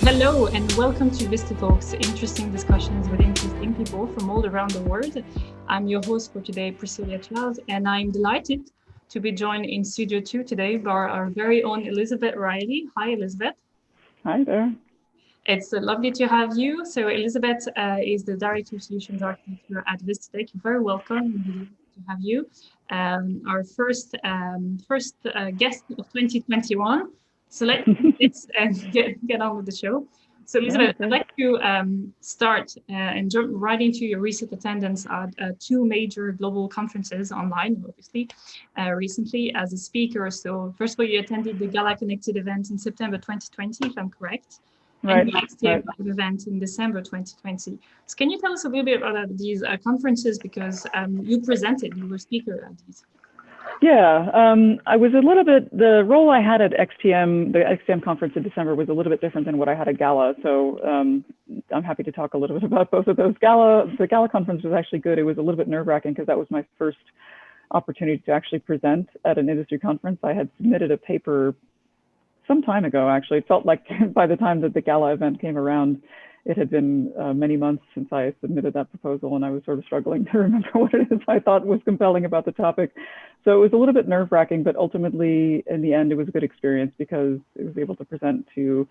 Hello and welcome to VistaTalks, interesting discussions with interesting people from all around the world. I'm your host for today, Priscillia Charles, and I'm delighted to be joined in Studio 2 today by our very own Elizabeth Riley. Hi, Elizabeth. Hi there. It's lovely to have you. So Elizabeth is the Director of Solutions Architecture at Vistatec. You're very welcome. I'm delighted to have you. Our first guest of 2021. So let's get on with the show. So Elizabeth, I'd like to start and jump right into your recent attendance at two major global conferences online, obviously, recently as a speaker. So first of all, you attended the Gala Connected event in September 2020, if I'm correct. Right. And the XTF event in December 2020. So can you tell us a little bit about these conferences, because you were a speaker at these? Yeah, I was a little bit, the role I had at XTM, the XTM conference in December was a little bit different than what I had at Gala. So I'm happy to talk a little bit about both of those. The Gala conference was actually good. It was a little bit nerve-wracking because that was my first opportunity to actually present at an industry conference. I had submitted a paper some time ago, actually. It felt like by the time that the Gala event came around, it had been many months since I submitted that proposal, and I was sort of struggling to remember what it is I thought was compelling about the topic. So it was a little bit nerve-wracking, but ultimately, in the end, it was a good experience because it was able to present to,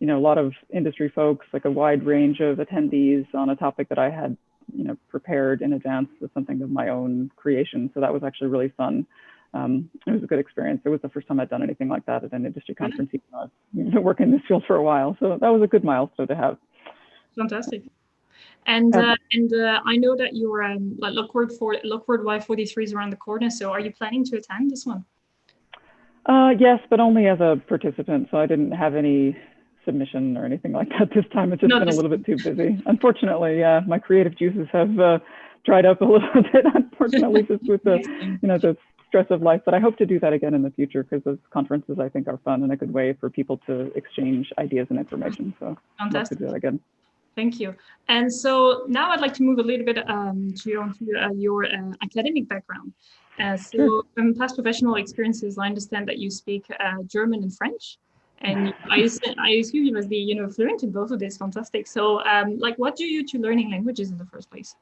a lot of industry folks, like a wide range of attendees on a topic that I had, prepared in advance as something of my own creation. So that was actually really fun. It was a good experience. It was the first time I'd done anything like that at an industry conference. I've been working in this field for a while, so that was a good milestone to have. Fantastic. And I know that you're like Lockwood Y43 is around the corner. So are you planning to attend this one? Yes, but only as a participant. So I didn't have any submission or anything like that this time. It's just been a little bit too busy. Unfortunately, yeah, my creative juices have dried up a little bit. Unfortunately, just with the the stress of life. But I hope to do that again in the future because those conferences I think are fun and a good way for people to exchange ideas and information. So I'd love to do that again. Thank you. And so now I'd like to move a little bit to your academic background. So from past professional experiences, I understand that you speak German and French, and I assume you must be fluent in both of these. Fantastic. So what drew you to learning languages in the first place?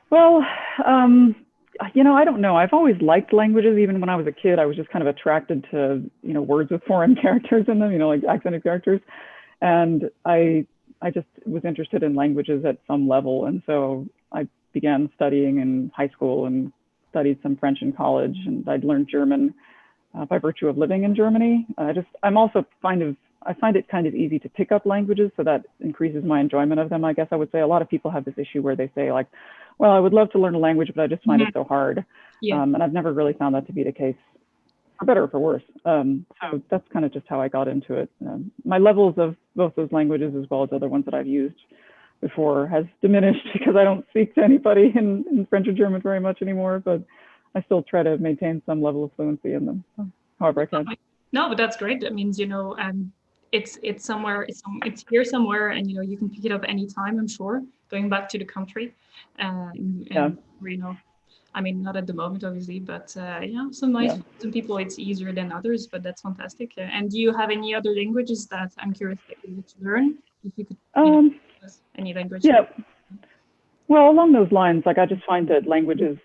Well, I don't know. I've always liked languages. Even when I was a kid, I was just kind of attracted to words with foreign characters in them, like accented characters, and I just was interested in languages at some level. And so I began studying in high school and studied some French in college, and I'd learned German by virtue of living in Germany. I find it kind of easy to pick up languages, so that increases my enjoyment of them. I guess I would say a lot of people have this issue where they say like, well, I would love to learn a language, but I just find it so hard. Yeah. And I've never really found that to be the case, for better or for worse. So that's kind of just how I got into it. My levels of both those languages, as well as other ones that I've used before, has diminished because I don't speak to anybody in French or German very much anymore, but I still try to maintain some level of fluency in them, however I can. No, but that's great. That means, it's somewhere, it's here somewhere, and, you can pick it up anytime, I'm sure, going back to the country. I mean, not at the moment, obviously, but some people it's easier than others, but that's fantastic. And do you have any other languages that I'm curious that you need to learn? If you could, any language? Yeah. Well, along those lines, I just find that languages,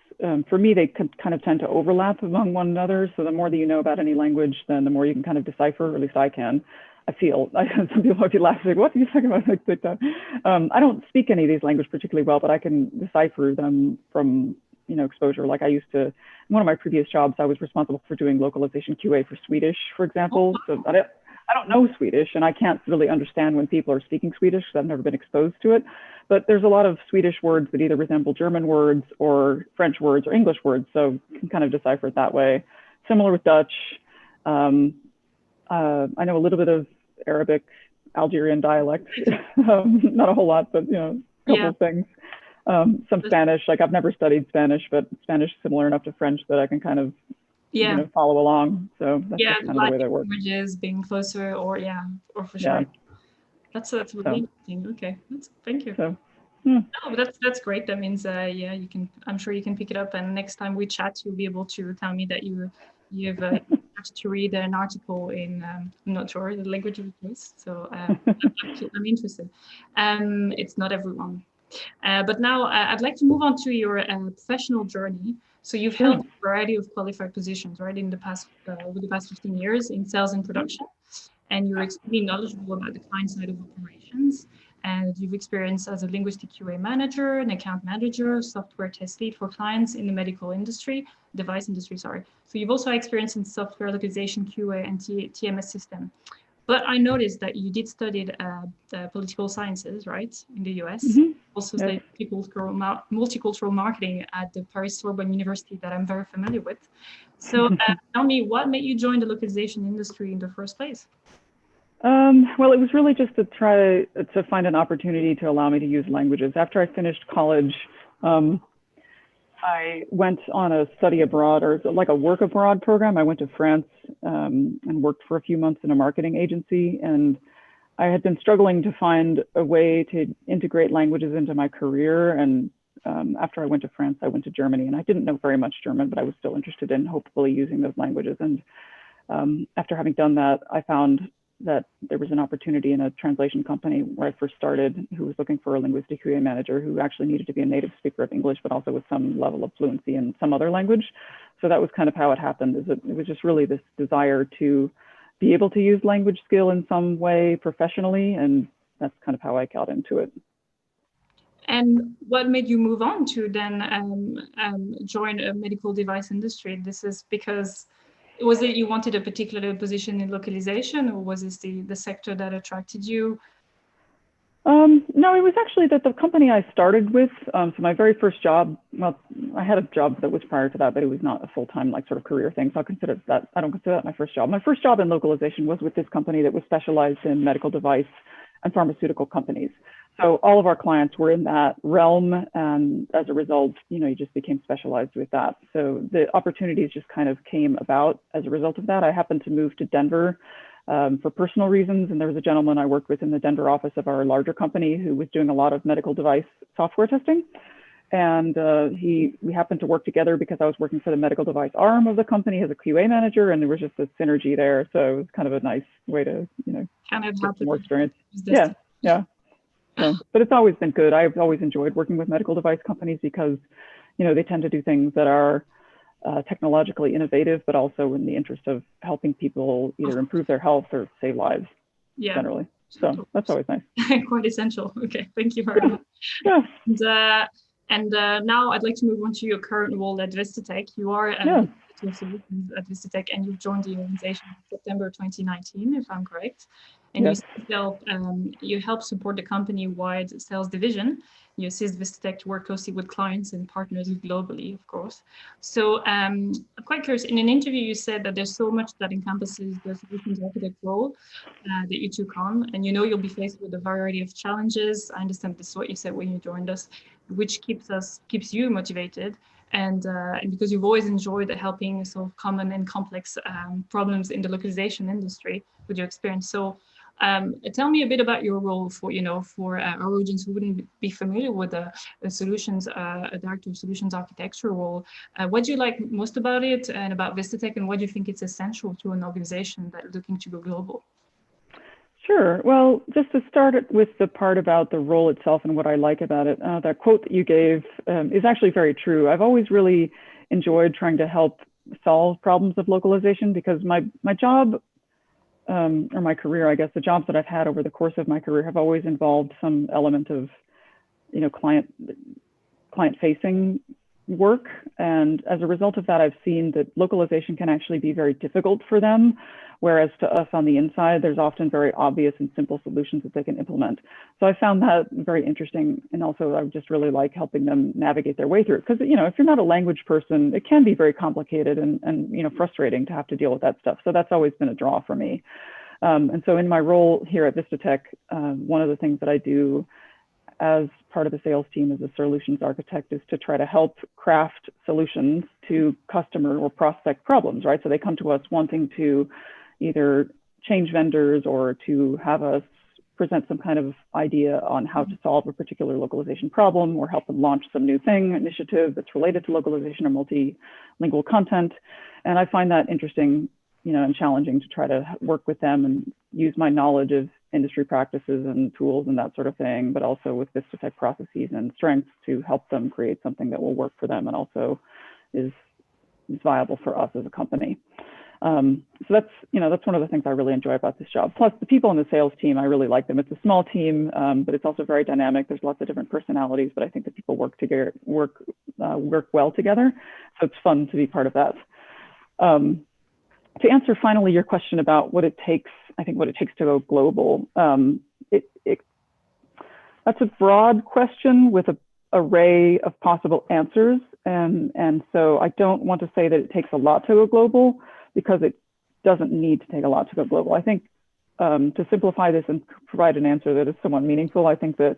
for me, they kind of tend to overlap among one another. So the more that you know about any language, then the more you can kind of decipher, or at least I can. I feel, some people might be laughing, like, what are you talking about? Like that? I don't speak any of these languages particularly well, but I can decipher them from, exposure. Like I used to, in one of my previous jobs, I was responsible for doing localization QA for Swedish, for example. So I don't know Swedish, and I can't really understand when people are speaking Swedish because I've never been exposed to it. But there's a lot of Swedish words that either resemble German words or French words or English words, so you can kind of decipher it that way. Similar with Dutch. I know a little bit of Arabic, Algerian dialect, not a whole lot, but a couple of things. Some Spanish, like I've never studied Spanish, but Spanish is similar enough to French that I can kind of follow along. So that's kind of the way that works. Languages being closer, or for sure. Yeah. That's really interesting. Okay, thank you. So, no, but that's great. That means you can. I'm sure you can pick it up, and next time we chat, you'll be able to tell me that you've managed to read an article in, I'm not sure, the language of choice. So I'm interested. It's not everyone. But now I'd like to move on to your professional journey. So you've held a variety of qualified positions, right, in the past, over the past 15 years in sales and production, and you're extremely knowledgeable about the client side of operations. And you've experienced as a linguistic QA manager, an account manager, software test lead for clients in the medical industry, device industry, sorry. So you've also experienced in software localization, QA, and TMS system. But I noticed that you did study the political sciences, right, in the US. Also studied multicultural marketing at the Paris Sorbonne University that I'm very familiar with. So tell me, what made you join the localization industry in the first place? Well, it was really just to try to find an opportunity to allow me to use languages. After I finished college, I went on a study abroad, or like a work abroad program. I went to France and worked for a few months in a marketing agency. And I had been struggling to find a way to integrate languages into my career. And after I went to France, I went to Germany, and I didn't know very much German, but I was still interested in hopefully using those languages. And after having done that, I found that there was an opportunity in a translation company where I first started, who was looking for a linguistic QA manager who actually needed to be a native speaker of English, but also with some level of fluency in some other language. So that was kind of how it happened. It was just really this desire to be able to use language skill in some way professionally, and that's kind of how I got into it. And what made you move on to then join a medical device industry? This is because, was it you wanted a particular position in localization, or was this the sector that attracted you? No, it was actually that the company I started with, so my very first job, well, I had a job that was prior to that, but it was not a full-time like sort of career thing. So I don't consider that my first job. My first job in localization was with this company that was specialized in medical device and pharmaceutical companies. So all of our clients were in that realm, and as a result, you just became specialized with that. So the opportunities just kind of came about as a result of that. I happened to move to Denver for personal reasons, and there was a gentleman I worked with in the Denver office of our larger company who was doing a lot of medical device software testing. And we happened to work together because I was working for the medical device arm of the company as a QA manager, and there was just a synergy there. So it was kind of a nice way to, kind of get some more experience. Yeah. So, but it's always been good. I've always enjoyed working with medical device companies because, they tend to do things that are technologically innovative, but also in the interest of helping people either improve their health or save lives generally. So that's always nice. Quite essential. Okay, thank you very much. Yeah. And now I'd like to move on to your current role at Vistatec. You are at Vistatec, and you've joined the organization in September 2019, if I'm correct. And you help support the company-wide sales division. You assist Vistatec to work closely with clients and partners globally, of course. So I'm quite curious, in an interview you said that there's so much that encompasses the solutions architect role that you took on, and you'll be faced with a variety of challenges. I understand this is what you said when you joined us, which keeps you motivated. And because you've always enjoyed helping solve common and complex problems in the localization industry with your experience. So tell me a bit about your role for our audience who wouldn't be familiar with a director of solutions architecture role. What do you like most about it and about Vistatec, and what do you think it's essential to an organization that's looking to go global? Sure. Well, just to start with the part about the role itself and what I like about it, that quote that you gave is actually very true. I've always really enjoyed trying to help solve problems of localization because my job or my career, I guess, the jobs that I've had over the course of my career have always involved some element of, client-facing work. And as a result of that, I've seen that localization can actually be very difficult for them. Whereas to us on the inside, there's often very obvious and simple solutions that they can implement. So I found that very interesting. And also I just really like helping them navigate their way through it. Because, if you're not a language person, it can be very complicated and frustrating to have to deal with that stuff. So that's always been a draw for me. And so in my role here at Vistatec, one of the things that I do as part of the sales team as a solutions architect is to try to help craft solutions to customer or prospect problems, right? So they come to us wanting to either change vendors or to have us present some kind of idea on how to solve a particular localization problem or help them launch some new initiative that's related to localization or multilingual content. And I find that interesting and challenging to try to work with them and use my knowledge of industry practices and tools and that sort of thing, but also with Vistatec processes and strengths to help them create something that will work for them and also is viable for us as a company. So that's one of the things I really enjoy about this job. Plus the people in the sales team, I really like them. It's a small team, but it's also very dynamic. There's lots of different personalities, but I think that people work together, work well together. So it's fun to be part of that. To answer finally your question about what it takes, I think what it takes to go global, that's a broad question with an array of possible answers. And so I don't want to say that it takes a lot to go global, because it doesn't need to take a lot to go global. I think to simplify this and provide an answer that is somewhat meaningful, I think that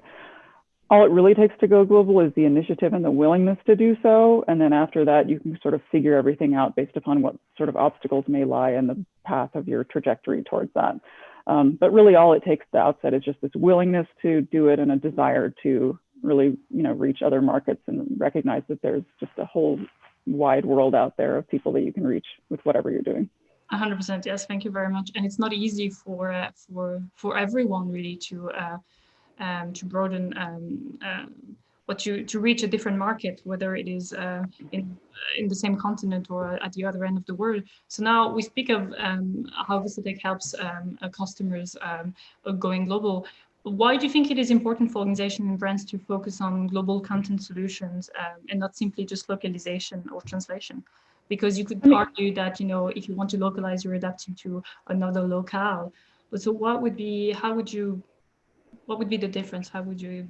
all it really takes to go global is the initiative and the willingness to do so. And then after that, you can sort of figure everything out based upon what sort of obstacles may lie in the path of your trajectory towards that. But really all it takes at the outset is just this willingness to do it and a desire to really, reach other markets and recognize that there's just a whole wide world out there of people that you can reach with whatever you're doing. 100%, yes, thank you very much. And it's not easy for everyone really to broaden to reach a different market, whether it is in the same continent or at the other end of the world. So now we speak of how Vistatec helps customers going global. Why do you think it is important for organizations and brands to focus on global content solutions and not simply just localization or translation? Because you could argue that, if you want to localize, you're adapting to another locale. But so what would be the difference? How would you?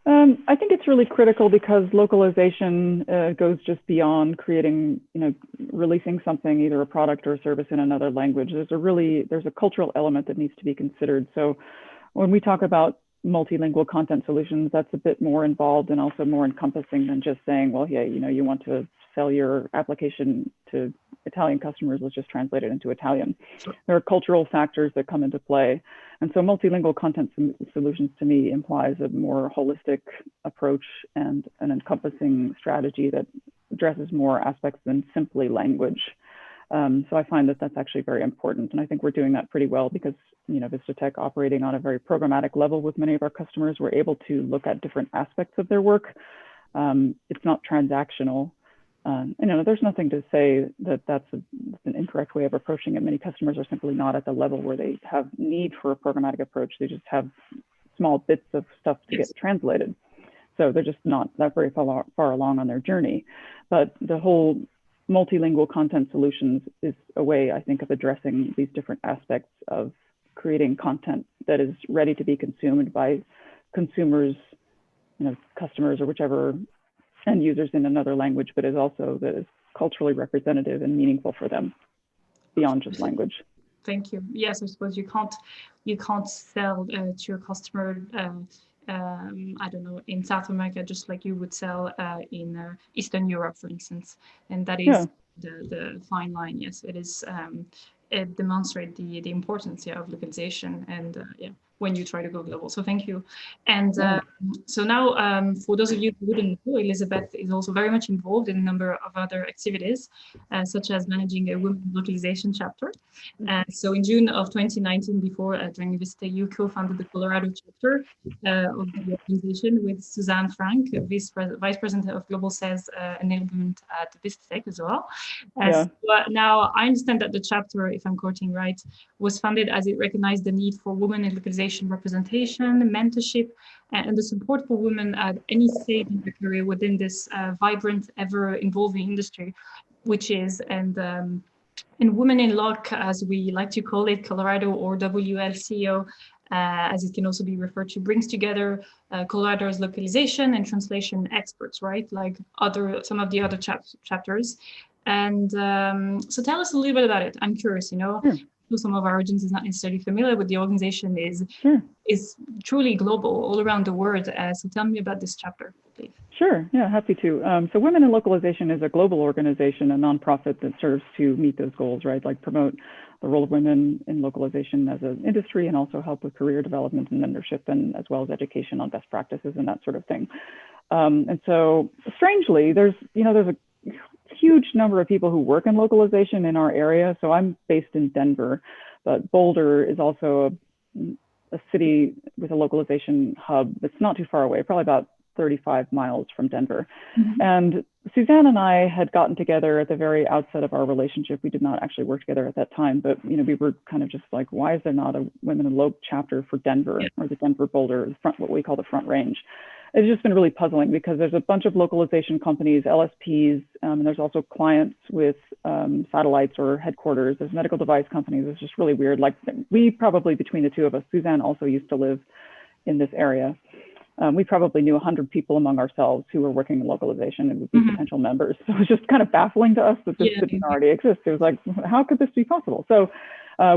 I think it's really critical because localization goes just beyond creating, releasing something, either a product or a service in another language. There's a cultural element that needs to be considered. So when we talk about multilingual content solutions, that's a bit more involved and also more encompassing than just saying, well, yeah, you want to sell your application to Italian customers, let's just translate it into Italian. There are cultural factors that come into play. And so multilingual content solutions to me implies a more holistic approach and an encompassing strategy that addresses more aspects than simply language. So I find that that's actually very important. And I think we're doing that pretty well because, Vistatec operating on a very programmatic level with many of our customers, we're able to look at different aspects of their work. It's not transactional. There's nothing to say that that's an incorrect way of approaching it. Many customers are simply not at the level where they have need for a programmatic approach. They just have small bits of stuff to get translated. So they're just not that very far along on their journey. But the whole multilingual content solutions is a way, I think, of addressing these different aspects of creating content that is ready to be consumed by consumers, customers or whichever end users in another language, but is also that is culturally representative and meaningful for them beyond just language. Thank you. Yes, I suppose you can't sell to your customer, I don't know, in South America, just like you would sell in Eastern Europe, for instance. And that is the fine line. Yes, it is. It demonstrates the importance of localization and when you try to go global. So thank you. And so now, for those of you who wouldn't know, Elizabeth is also very much involved in a number of other activities, such as managing a women localization chapter. So in June of 2019, before joining Vistatec, you co-founded the Colorado chapter of the organization with Suzanne Frank, Vice President of Global Sales Enablement at Vistatec as well. So, now, I understand that the chapter, if I'm quoting right, was founded as it recognized the need for women in localization representation, mentorship, and the support for women at any stage in their career within this vibrant, ever-evolving industry, which is, and Women in Loc, as we like to call it, Colorado, or WLCO, as it can also be referred to, brings together Colorado's localization and translation experts, right? Like some of the other chapters. And so tell us a little bit about it. I'm curious, some of our audience is not necessarily familiar with the organization is truly global all around the world. So tell me about this chapter, please. Sure, yeah, happy to. So Women in Localization is a global organization, a nonprofit that serves to meet those goals, right? Like promote the role of women in localization as an industry and also help with career development and mentorship and as well as education on best practices and that sort of thing. And so strangely, there's a huge number of people who work in localization in our area. So I'm based in Denver, but Boulder is also a city with a localization hub that's not too far away, probably about 35 miles from Denver. Mm-hmm. And Suzanne and I had gotten together at the very outset of our relationship. We did not actually work together at that time, but we were kind of just like, why is there not a Women in Loc chapter for Denver, or the Denver Boulder, what we call the Front Range? It's just been really puzzling because there's a bunch of localization companies, LSPs, and there's also clients with satellites or headquarters. There's medical device companies. It's just really weird. Like we probably, between the two of us, Suzanne also used to live in this area. We probably knew 100 people among ourselves who were working in localization and would be potential members. So it was just kind of baffling to us that this didn't already exist. It was like, how could this be possible? So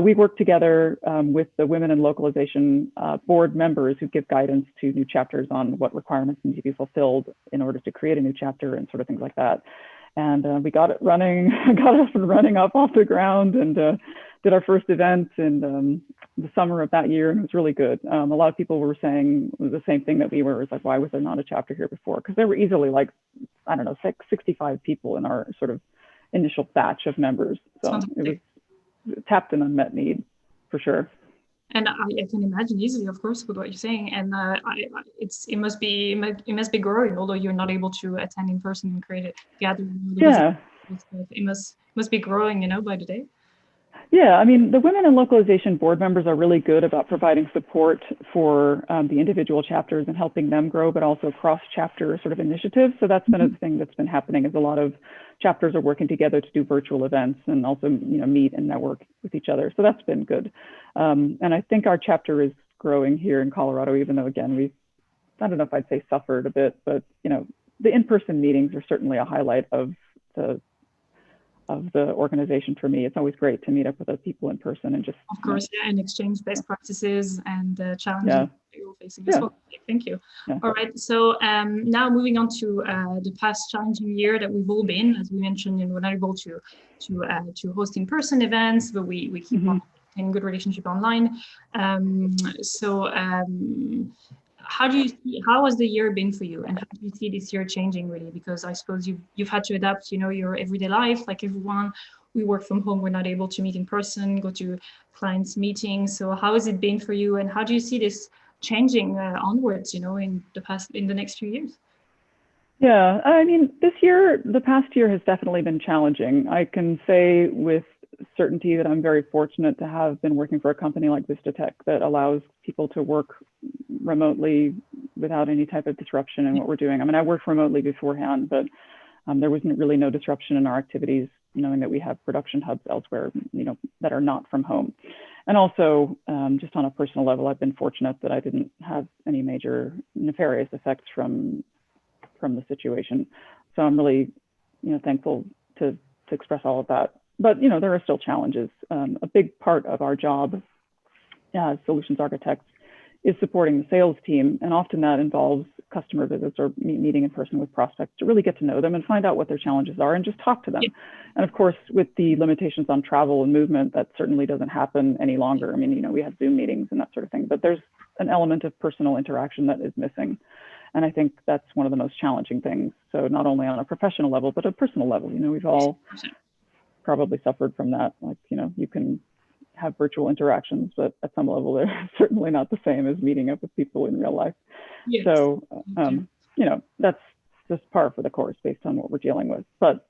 we worked together with the Women in Localization board members who give guidance to new chapters on what requirements need to be fulfilled in order to create a new chapter and sort of things like that. And we got it running, got it up and running up off the ground, and did our first event in the summer of that year, and it was really good. A lot of people were saying the same thing that we were. It was like, why was there not a chapter here before? Because there were easily like, I don't know, 65 people in our sort of initial batch of members. So it tapped an unmet need for sure. And I can imagine easily, of course, with what you're saying. And it must be growing, although you're not able to attend in person and create a gathering. Yeah, it must be growing, by the day. Yeah, I mean, the Women in Localization board members are really good about providing support for the individual chapters and helping them grow, but also cross-chapter sort of initiatives. So that's been a thing that's been happening, is a lot of chapters are working together to do virtual events and also, meet and network with each other. So that's been good. And I think our chapter is growing here in Colorado, even though, again, I don't know if I'd say suffered a bit, but, the in-person meetings are certainly a highlight of the organization for me. It's always great to meet up with other people in person and just, of course, and exchange best practices and challenges you're facing as well. Thank you. All right, so now moving on to the past challenging year that we've all been, as we mentioned, we're not able to host in-person events, but we keep on in good relationship online. How has the year been for you, and how do you see this year changing really? Because I suppose you've had to adapt, your everyday life like everyone. We work from home, we're not able to meet in person, go to clients' meetings. So how has it been for you, and how do you see this changing onwards, in the next few years? Yeah, I mean, the past year has definitely been challenging. I can say with certainty that I'm very fortunate to have been working for a company like Vistatec that allows people to work remotely without any type of disruption in what we're doing. I mean, I worked remotely beforehand, but there wasn't really no disruption in our activities, knowing that we have production hubs elsewhere, that are not from home. And also, just on a personal level, I've been fortunate that I didn't have any major nefarious effects from the situation. So I'm really, thankful to express all of that. But, there are still challenges. A big part of our job as solutions architects is supporting the sales team. And often that involves customer visits or meeting in person with prospects to really get to know them and find out what their challenges are and just talk to them. And of course, with the limitations on travel and movement, that certainly doesn't happen any longer. I mean, we have Zoom meetings and that sort of thing, but there's an element of personal interaction that is missing. And I think that's one of the most challenging things. So not only on a professional level, but a personal level, we've all probably suffered from that. Like, you can have virtual interactions, but at some level, they're certainly not the same as meeting up with people in real life. Yes. So, that's just par for the course based on what we're dealing with. But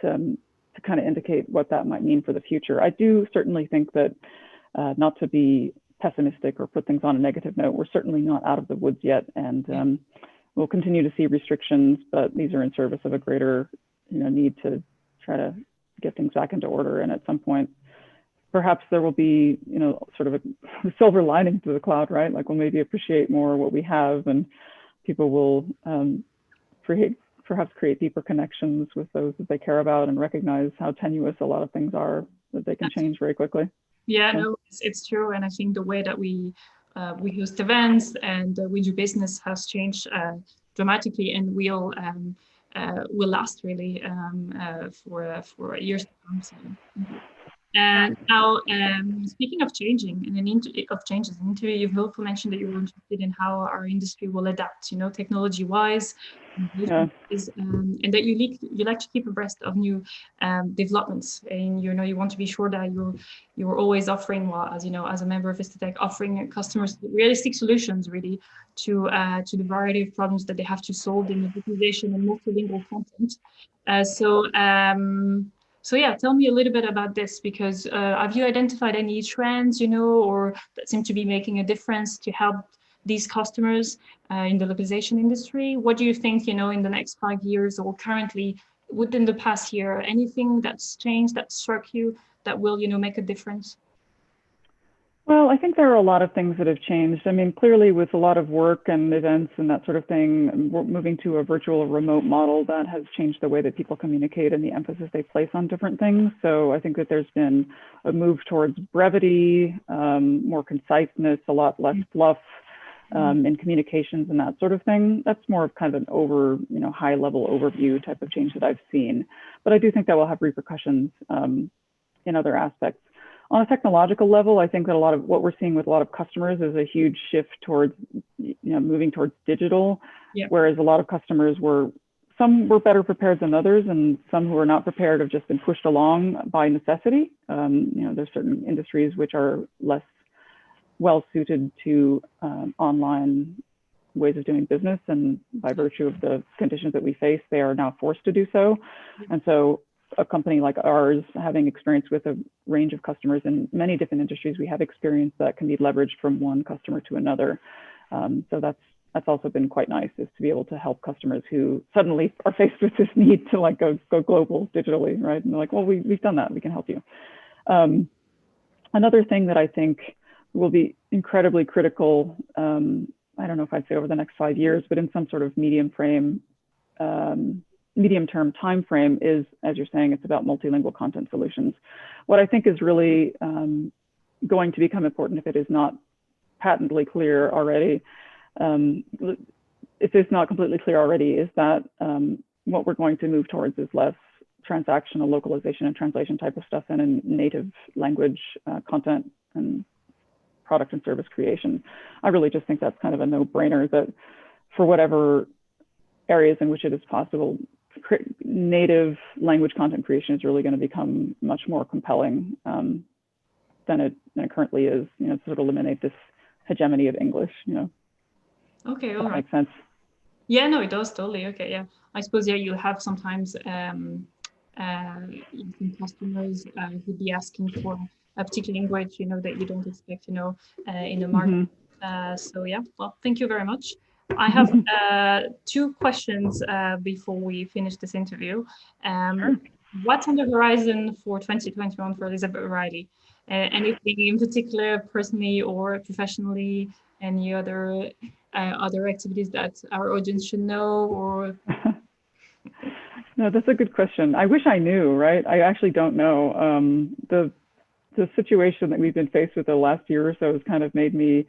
to kind of indicate what that might mean for the future, I do certainly think that not to be pessimistic or put things on a negative note, we're certainly not out of the woods yet. And we'll continue to see restrictions, but these are in service of a greater, need to try to get things back into order. And at some point, perhaps there will be, sort of a silver lining to the cloud, right? Like we'll maybe appreciate more what we have, and people will perhaps create deeper connections with those that they care about and recognize how tenuous a lot of things are, that they can change very quickly. Yeah, no, it's true. And I think the way that we host events and we do business has changed dramatically, and will last really for years to come. So. And now, speaking of changing and of changes, in interview, you've also mentioned that you're interested in how our industry will adapt, technology-wise, Yeah. and that you like to keep abreast of new developments, and you want to be sure that you're always offering, well, as a member of Vistatec, offering customers realistic solutions, really, to the variety of problems that they have to solve in digitization and multilingual content. So yeah, tell me a little bit about this, because have you identified any trends, or that seem to be making a difference to help these customers in the localization industry? What do you think, in the next 5 years or currently within the past year, anything that's changed, that struck you, that will, make a difference? Well, I think there are a lot of things that have changed. I mean, clearly with a lot of work and events and that sort of thing, we're moving to a virtual remote model that has changed the way that people communicate and the emphasis they place on different things. So I think that there's been a move towards brevity, more conciseness, a lot less fluff in communications and that sort of thing. That's more of kind of an high level overview type of change that I've seen. But I do think that will have repercussions in other aspects. On a technological level, I think that a lot of what we're seeing with a lot of customers is a huge shift towards, moving towards digital, whereas a lot of customers some were better prepared than others, and some who are not prepared have just been pushed along by necessity. There's certain industries which are less well suited to online ways of doing business, and by virtue of the conditions that we face, they are now forced to do so. And so a company like ours, having experience with a range of customers in many different industries, we have experience that can be leveraged from one customer to another. So that's also been quite nice, is to be able to help customers who suddenly are faced with this need to go global digitally, right? And they're like, well, we've done that, we can help you. Another thing that I think will be incredibly critical, I don't know if I'd say over the next 5 years, but in some sort of medium-term time frame is, as you're saying, it's about multilingual content solutions. What I think is really going to become important, if it is not patently clear already, if it's not completely clear already, is that what we're going to move towards is less transactional localization and translation type of stuff, and in native language content and product and service creation. I really just think that's kind of a no-brainer, that for whatever areas in which it is possible, native language content creation is really going to become much more compelling than it currently is, to sort of eliminate this hegemony of English, Okay, all that right. makes sense. Yeah, no, it does, totally. Okay, yeah. I suppose, you have sometimes customers who'd be asking for a particular language, that you don't expect, in the market. So yeah, well, thank you very much. I have 2 questions before we finish this interview. Sure. What's on the horizon for 2021 for Elizabeth O'Reilly? Anything in particular, personally or professionally? Any other activities that our audience should know? Or No, that's a good question. I wish I knew, right? I actually don't know. The situation that we've been faced with the last year or so has kind of made me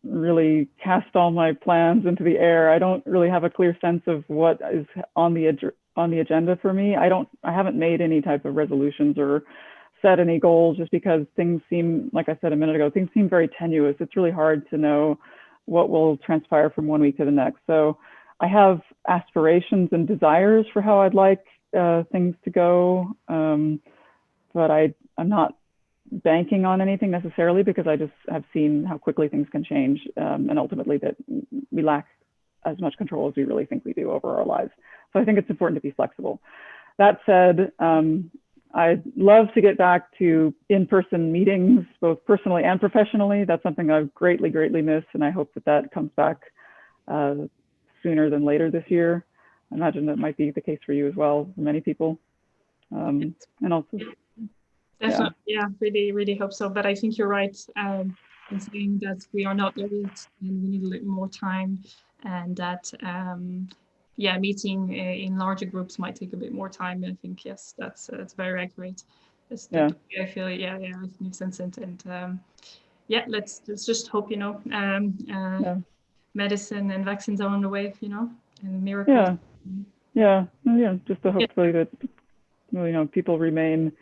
really cast all my plans into the air. I don't really have a clear sense of what is on the agenda for me. I haven't made any type of resolutions or set any goals, just because things seem, like I said a minute ago, things seem very tenuous. It's really hard to know what will transpire from one week to the next. So I have aspirations and desires for how I'd like things to go, but I'm not banking on anything necessarily, because I just have seen how quickly things can change, and ultimately that we lack as much control as we really think we do over our lives. So I think it's important to be flexible. That said, I'd love to get back to in-person meetings, both personally and professionally. That's something I've greatly, greatly missed, and I hope that that comes back sooner than later this year. I imagine that might be the case for you as well, for many people. And also, definitely, yeah, really, really hope so. But I think you're right in saying that we are not there yet, and we need a little more time, and that meeting in larger groups might take a bit more time. I think, yes, that's very accurate. I feel, I think you've sensed it, and let's just hope, medicine and vaccines are on the way, and miracles. Just to hopefully that people remain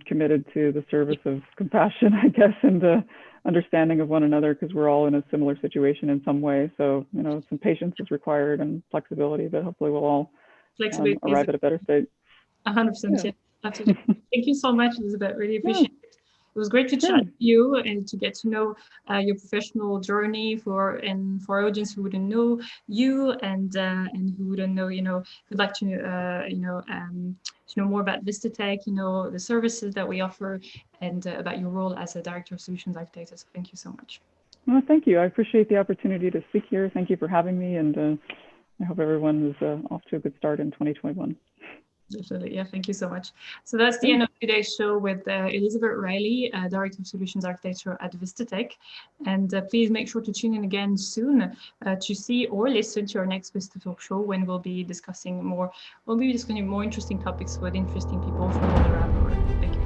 committed to the service of compassion, I guess, and the understanding of one another, because we're all in a similar situation in some way. So, you know, some patience is required and flexibility, but hopefully we'll all arrive at a better state. 100%, yeah, absolutely. Thank you so much, Elizabeth. Really appreciate it. It was great to chat with you and to get to know your professional journey for our audience who wouldn't know you and who wouldn't know, you know, who'd like to know more about Vistatec, you know, the services that we offer, and about your role as a Director of Solutions Architect. So thank you so much. Well, thank you. I appreciate the opportunity to speak here. Thank you for having me, and I hope everyone is off to a good start in 2021. Definitely, yeah, thank you so much. So that's the end of today's show with Elizabeth Riley, Director of Solutions Architecture at Vistatec. And please make sure to tune in again soon to see or listen to our next VistaTalks show, when we'll be discussing more interesting topics with interesting people from all around the world. Thank you.